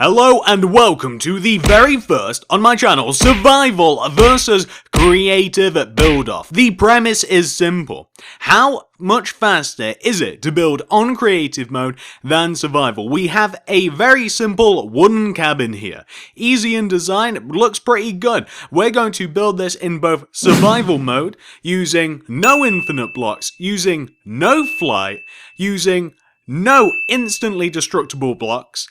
Hello and welcome to the very first on my channel, Survival versus Creative Build-Off. The premise is simple. How much faster is it to build on creative mode than survival? We have a very simple wooden cabin here. Easy in design, looks pretty good. We're going to build this in both survival mode, using no infinite blocks, using no flight, using no instantly destructible blocks,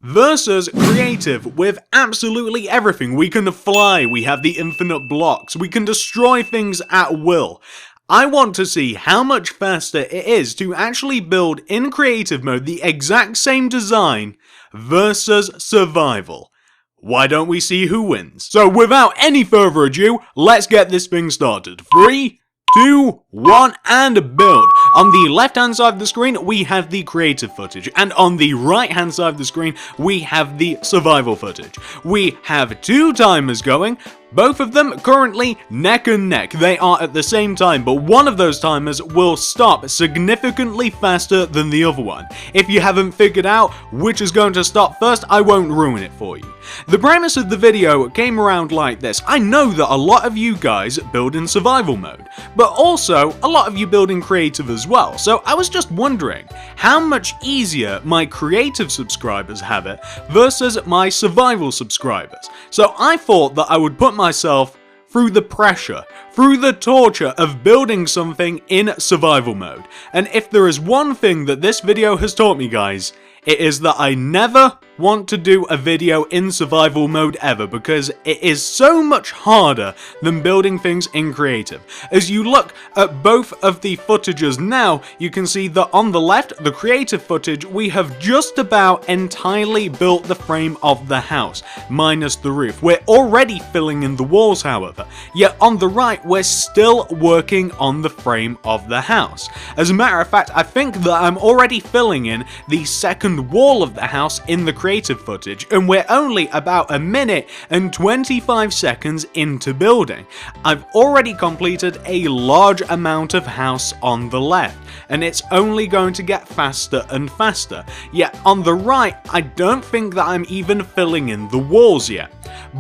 versus creative with absolutely everything. We can fly, we have the infinite blocks, we can destroy things at will. I want to see how much faster it is to actually build in creative mode the exact same design versus survival. Why don't we see who wins? So without any further ado, let's get this thing started. 3, 2, 1, and build. On the left hand side of the screen, we have the creative footage, and on the right hand side of the screen, we have the survival footage. We have two timers going, both of them currently neck and neck. They are at the same time, but one of those timers will stop significantly faster than the other one. If you haven't figured out which is going to stop first, I won't ruin it for you. The premise of the video came around like this. I know that a lot of you guys build in survival mode, but also a lot of you build in creative as well. So I was just wondering how much easier my creative subscribers have it versus my survival subscribers. So I thought that I would put myself through the pressure, through the torture of building something in survival mode. And if there is one thing that this video has taught me, guys, it is that I never want to do a video in survival mode ever, because it is so much harder than building things in creative. As you look at both of the footages now, you can see that on the left, the creative footage, we have just about entirely built the frame of the house, minus the roof. We're already filling in the walls, however. Yet on the right, we're still working on the frame of the house. As a matter of fact, I think that I'm already filling in the second wall of the house in the creative footage, and we're only about 1 minute and 25 seconds into building. I've already completed a large amount of house on the left, and it's only going to get faster and faster. Yet on the right, I don't think that I'm even filling in the walls yet.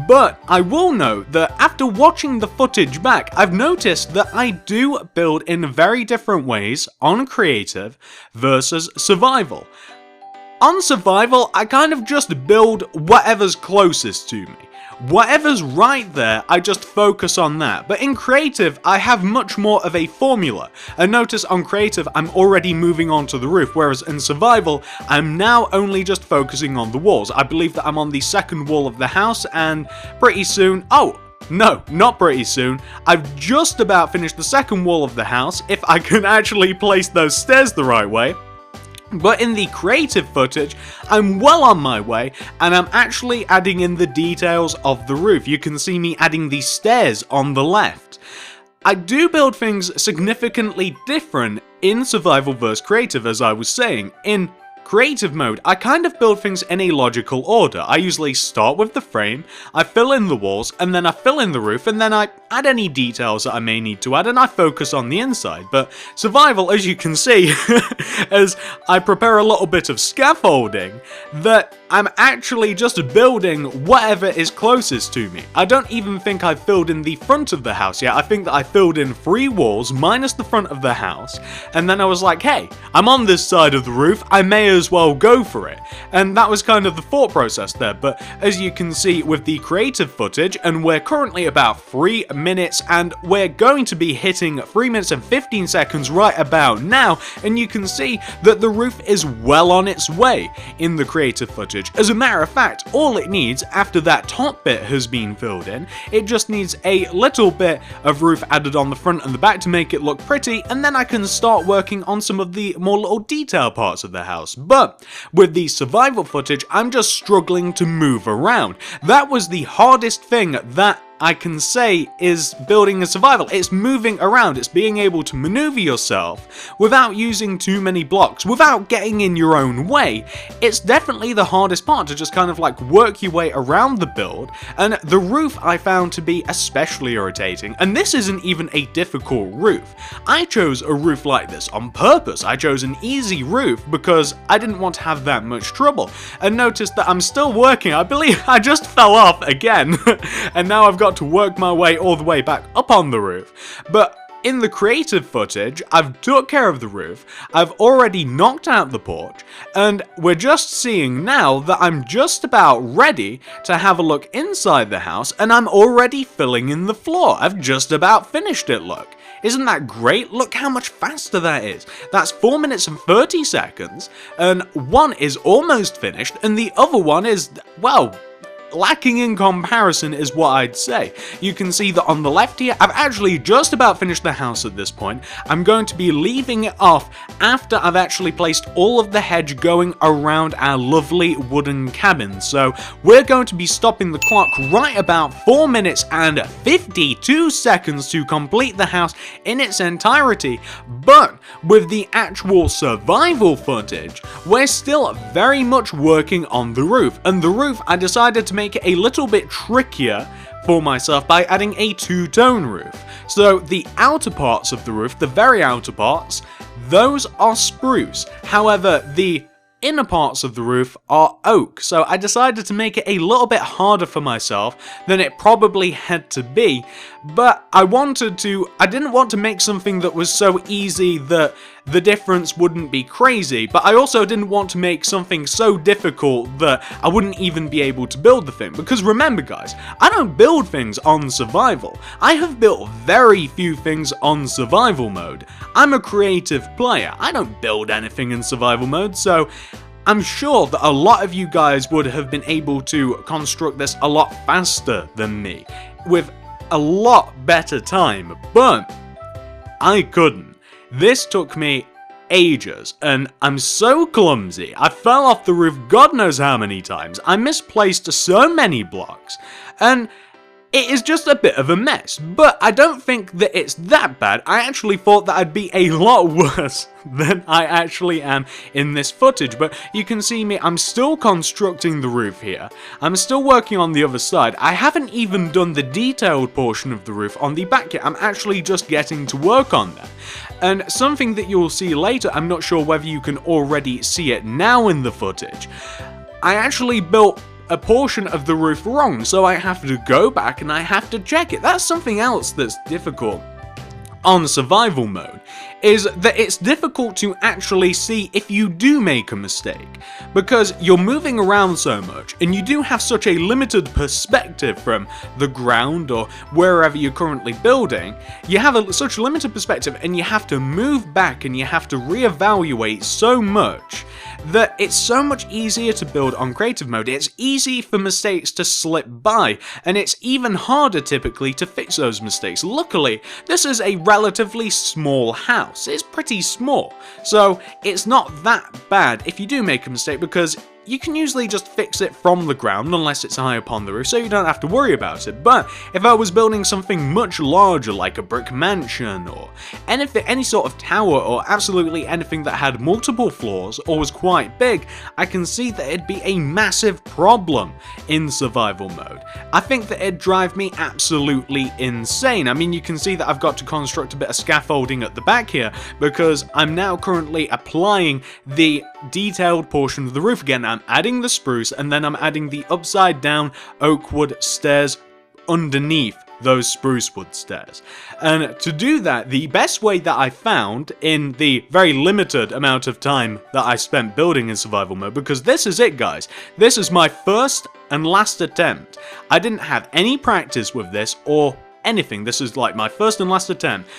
But I will note that after watching the footage back, I've noticed that I do build in very different ways on creative versus survival. On survival, I kind of just build whatever's closest to me. Whatever's right there, I just focus on that. But in creative, I have much more of a formula. And notice on creative, I'm already moving on to the roof, whereas in survival, I'm now only just focusing on the walls. I believe that I'm on the second wall of the house, and pretty soon, no, not pretty soon. I've just about finished the second wall of the house, if I can actually place those stairs the right way. But in the creative footage, I'm well on my way, and I'm actually adding in the details of the roof. You can see me adding these stairs on the left. I do build things significantly different in survival versus creative, as I was saying. In creative mode, I kind of build things in a logical order. I usually start with the frame, I fill in the walls, and then I fill in the roof, and then I add any details that I may need to add, and I focus on the inside. But survival, as you can see, as I prepare a little bit of scaffolding, that I'm actually just building whatever is closest to me. I don't even think I've filled in the front of the house yet. I think that I filled in 3 walls minus the front of the house, and then I was like, hey, I'm on this side of the roof, I may as well go for it. And that was kind of the thought process there. But as you can see with the creative footage, and we're currently about 3 minutes, and we're going to be hitting 3 minutes and 15 seconds right about now, and you can see that the roof is well on its way in the creative footage. As a matter of fact, all it needs after that top bit has been filled in, it just needs a little bit of roof added on the front and the back to make it look pretty, and then I can start working on some of the more little detail parts of the house. But with the survival footage, I'm just struggling to move around. That was the hardest thing that I can say is building a survival. It's moving around, it's being able to maneuver yourself without using too many blocks, without getting in your own way. It's definitely the hardest part, to just kind of like work your way around the build, and the roof I found to be especially irritating. And this isn't even a difficult roof. I chose a roof like this on purpose. I chose an easy roof because I didn't want to have that much trouble. And notice that I'm still working. I believe I just fell off again. And now I've got to work my way all the way back up on the roof. But in the creative footage, I've took care of the roof, I've already knocked out the porch, and we're just seeing now that I'm just about ready to have a look inside the house, and I'm already filling in the floor. I've just about finished it, look. Isn't that great? Look how much faster that is. That's 4 minutes and 30 seconds, and one is almost finished, and the other one is, well, lacking in comparison is what I'd say. You can see that on the left here, I've actually just about finished the house at this point. I'm going to be leaving it off after I've actually placed all of the hedge going around our lovely wooden cabin. So we're going to be stopping the clock right about 4 minutes and 52 seconds to complete the house in its entirety. But with the actual survival footage, we're still very much working on the roof. And the roof, I decided to make it a little bit trickier for myself by adding a two-tone roof. So the outer parts of the roof, the very outer parts, those are spruce. However, the inner parts of the roof are oak, so I decided to make it a little bit harder for myself than it probably had to be, but I didn't want to make something that was so easy that the difference wouldn't be crazy, but I also didn't want to make something so difficult that I wouldn't even be able to build the thing. Because remember guys, I don't build things on survival. I have built very few things on survival mode. I'm a creative player. I don't build anything in survival mode, so I'm sure that a lot of you guys would have been able to construct this a lot faster than me, with a lot better time, but I couldn't. This took me ages, and I'm so clumsy. I fell off the roof God knows how many times. I misplaced so many blocks, and it is just a bit of a mess, but I don't think that it's that bad. I actually thought that I'd be a lot worse than I actually am in this footage, but you can see me, I'm still constructing the roof here. I'm still working on the other side. I haven't even done the detailed portion of the roof on the back yet. I'm actually just getting to work on that. And something that you'll see later, I'm not sure whether you can already see it now in the footage, I actually built a portion of the roof wrong, so I have to go back and I have to check it. That's something else that's difficult on survival mode, is that it's difficult to actually see if you do make a mistake, because you're moving around so much and you do have such a limited perspective from the ground or wherever you're currently building. You have such a limited perspective and you have to move back and you have to reevaluate so much that it's so much easier to build on creative mode. It's easy for mistakes to slip by, and it's even harder typically to fix those mistakes. Luckily, this is a relatively small house. It's pretty small, so it's not that bad if you do make a mistake, because you can usually just fix it from the ground unless it's high up on the roof, so you don't have to worry about it. But if I was building something much larger like a brick mansion or anything, any sort of tower or absolutely anything that had multiple floors or was quite big, I can see that it'd be a massive problem in survival mode. I think that it'd drive me absolutely insane. I mean, you can see that I've got to construct a bit of scaffolding at the back here because I'm now currently applying the detailed portion of the roof again. I'm adding the spruce and then I'm adding the upside down oak wood stairs underneath those spruce wood stairs. And to do that, the best way that I found in the very limited amount of time that I spent building in survival mode, because this is it guys, this is my first and last attempt. I didn't have any practice with this or anything. This is like my first and last attempt.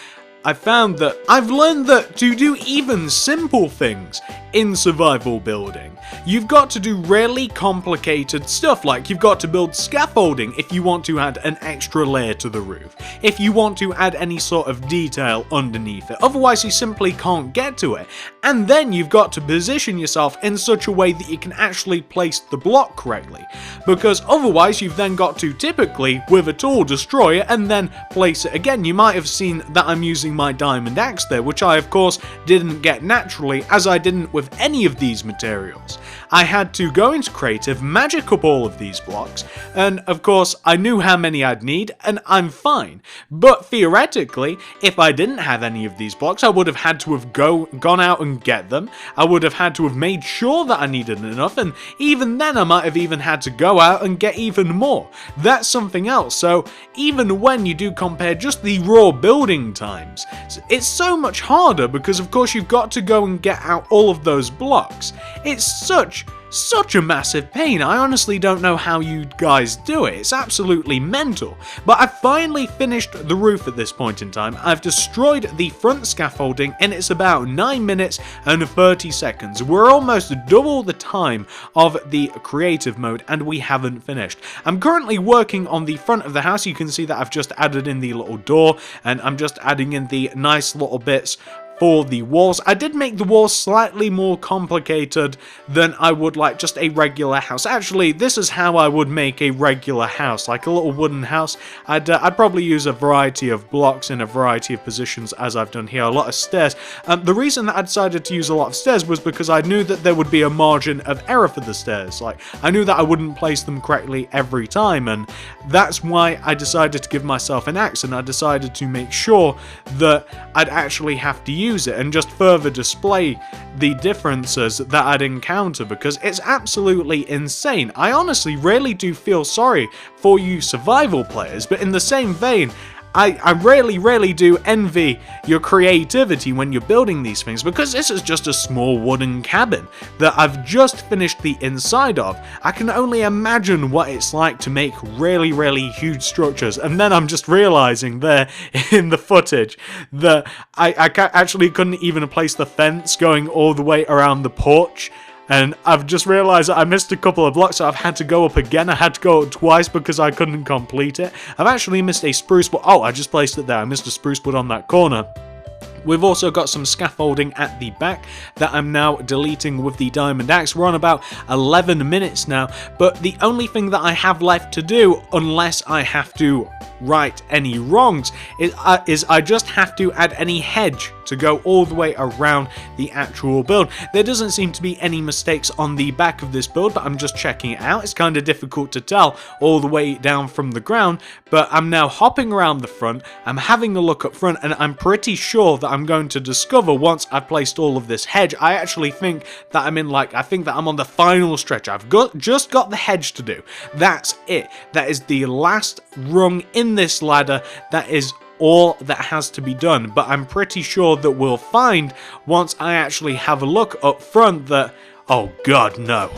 I found that I've learned that to do even simple things in survival building, you've got to do really complicated stuff, like you've got to build scaffolding if you want to add an extra layer to the roof, if you want to add any sort of detail underneath it, otherwise you simply can't get to it. And then you've got to position yourself in such a way that you can actually place the block correctly, because otherwise you've then got to typically, with a tool, destroy it and then place it again. You might have seen that I'm using my diamond axe there, which I of course didn't get naturally, as I didn't with any of these materials. I had to go into creative, magic up all of these blocks, and of course I knew how many I'd need, and I'm fine. But theoretically, if I didn't have any of these blocks, I would have had to have gone out and get them. I would have had to have made sure that I needed enough, and even then I might have even had to go out and get even more. That's something else. So even when you do compare just the raw building times, it's so much harder because of course you've got to go and get out all of those blocks. It's such a massive pain. I honestly don't know how you guys do it. It's absolutely mental. But I've finally finished the roof at this point in time. I've destroyed the front scaffolding and it's about 9 minutes and 30 seconds. We're almost double the time of the creative mode and we haven't finished. I'm currently working on the front of the house. You can see that I've just added in the little door and I'm just adding in the nice little bits for the walls. I did make the walls slightly more complicated than I would like just a regular house. Actually, this is how I would make a regular house, like a little wooden house. I'd probably use a variety of blocks in a variety of positions, as I've done here, a lot of stairs. The reason that I decided to use a lot of stairs was because I knew that there would be a margin of error for the stairs. Like, I knew that I wouldn't place them correctly every time, and that's why I decided to give myself an axe, and I decided to make sure that I'd actually have to use it and just further display the differences that I'd encounter, because it's absolutely insane. I honestly really do feel sorry for you survival players, but in the same vein, I really do envy your creativity when you're building these things, because this is just a small wooden cabin that I've just finished the inside of. I can only imagine what it's like to make really huge structures, and then I'm just realizing there in the footage that I actually couldn't even place the fence going all the way around the porch. And I've just realised that I missed a couple of blocks, so I've had to go up again. I had to go up twice because I couldn't complete it. I've actually missed a spruce wood. Oh, I just placed it there. I missed a spruce wood on that corner. We've also got some scaffolding at the back that I'm now deleting with the diamond axe. We're on about 11 minutes now, but the only thing that I have left to do, unless I have to right any wrongs, is I just have to add any hedge to go all the way around the actual build. There doesn't seem to be any mistakes on the back of this build, but I'm just checking it out. It's kind of difficult to tell all the way down from the ground, but I'm now hopping around the front, I'm having a look up front, and I'm pretty sure that I'm going to discover once I've placed all of this hedge. I actually think that I think that I'm on the final stretch. I've just got the hedge to do. That's it. That is the last rung in this ladder. That is all that has to be done, but I'm pretty sure that we'll find once I actually have a look up front that, oh god, no.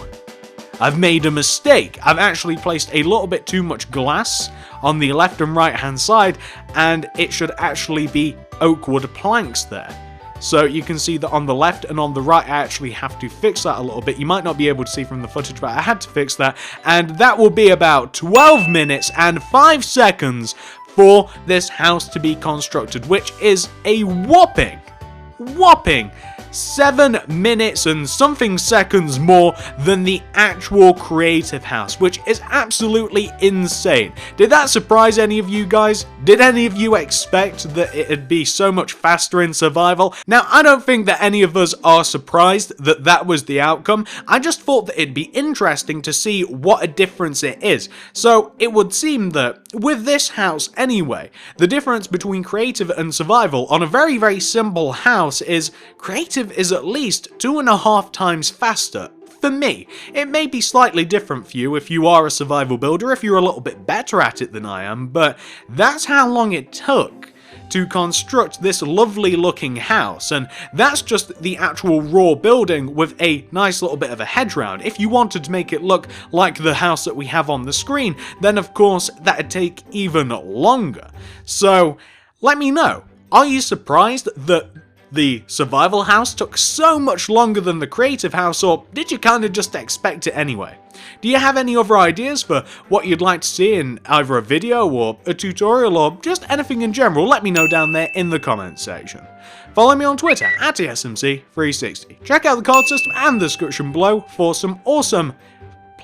I've made a mistake. I've actually placed a little bit too much glass on the left and right hand side, and it should actually be oak wood planks there. So you can see that on the left and on the right, I actually have to fix that a little bit. You might not be able to see from the footage, but I had to fix that, and that will be about 12 minutes and 5 seconds for this house to be constructed, which is a whopping 7 minutes and something seconds more than the actual creative house, which is absolutely insane. Did that surprise any of you guys? Did any of you expect that it'd be so much faster in survival? Now, I don't think that any of us are surprised that that was the outcome. I just thought that it'd be interesting to see what a difference it is. So it would seem that with this house anyway, the difference between creative and survival on a very simple house is creative is at least 2.5 times faster. For me, it may be slightly different for you if you are a survival builder, if you're a little bit better at it than I am, but that's how long it took to construct this lovely looking house, and that's just the actual raw building with a nice little bit of a hedge round. If you wanted to make it look like the house that we have on the screen, then of course that'd take even longer. So let me know. Are you surprised that the survival house took so much longer than the creative house, or did you kind of just expect it anyway? Do you have any other ideas for what you'd like to see in either a video or a tutorial or just anything in general? Let me know down there in the comments section. Follow me on Twitter at TSMC360. Check out the card system and the description below for some awesome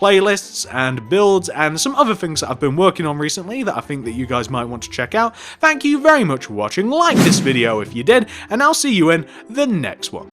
playlists and builds and some other things that I've been working on recently that I think that you guys might want to check out. Thank you very much for watching. Like this video if you did, and I'll see you in the next one.